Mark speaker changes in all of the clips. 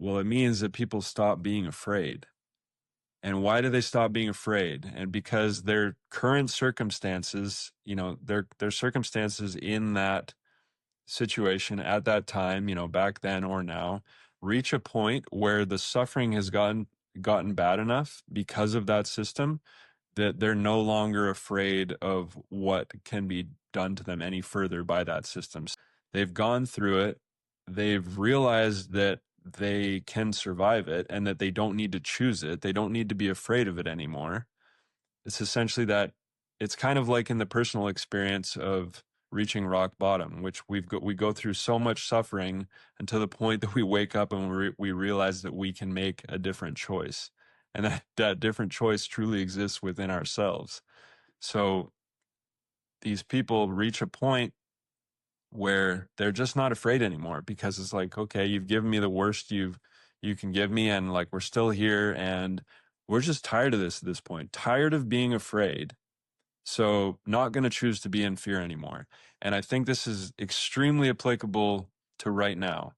Speaker 1: Well, it means that people stop being afraid. And why do they stop being afraid? And because their current circumstances, their circumstances in that situation at that time, back then or now, reach a point where the suffering has gotten bad enough because of that system that they're no longer afraid of what can be done to them any further by that system. They've gone through it. They've realized that they can survive it and that they don't need to choose it. They don't need to be afraid of it anymore. It's essentially that it's kind of like in the personal experience of reaching rock bottom, which we go through so much suffering until the point that we wake up and we realize that we can make a different choice, and that different choice truly exists within ourselves. So these people reach a point where they're just not afraid anymore, because it's like, okay, you've given me the worst you can give me, and like we're still here, and we're just tired of this at this point, tired of being afraid. So not going to choose to be in fear anymore. And I think this is extremely applicable to right now,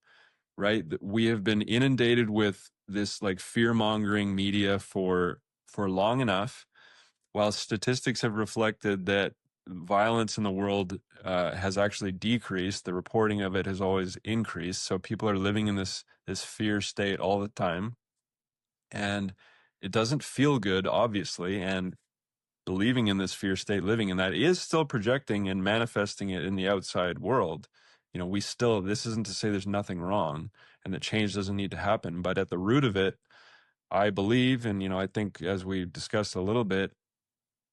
Speaker 1: right? We have been inundated with this like fear mongering media for long enough, while statistics have reflected that violence in the world has actually decreased. The reporting of it has always increased. So people are living in this fear state all the time, and it doesn't feel good, obviously. And believing in this fear state, living in that, is still projecting and manifesting it in the outside world. This isn't to say there's nothing wrong and that change doesn't need to happen, but at the root of it, I believe, and I think, as we discussed a little bit,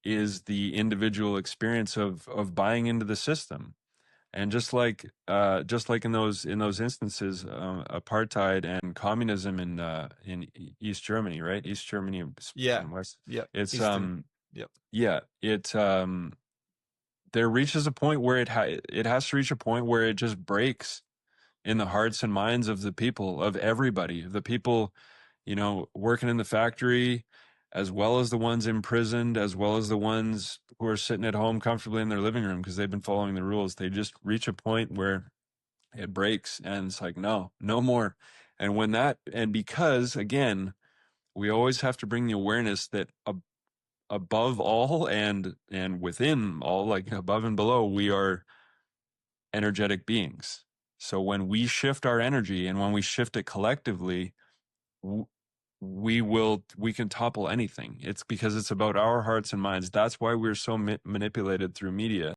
Speaker 1: is the individual experience of buying into the system. And just like in those instances, apartheid and communism in East Germany, right? East Germany
Speaker 2: Yeah.
Speaker 1: and West.
Speaker 2: Yep.
Speaker 1: It's
Speaker 2: Eastern. Yep.
Speaker 1: yeah, there reaches a point where it has to reach a point where it just breaks in the hearts and minds of the people, of everybody, the people, working in the factory, as well as the ones imprisoned, as well as the ones who are sitting at home comfortably in their living room because they've been following the rules. They just reach a point where it breaks, and it's like, no, no more. And because, again, we always have to bring the awareness that above all and within all, like above and below, we are energetic beings. So when we shift our energy and when we shift it collectively, we can topple anything. It's because it's about our hearts and minds. That's why we're so manipulated through media.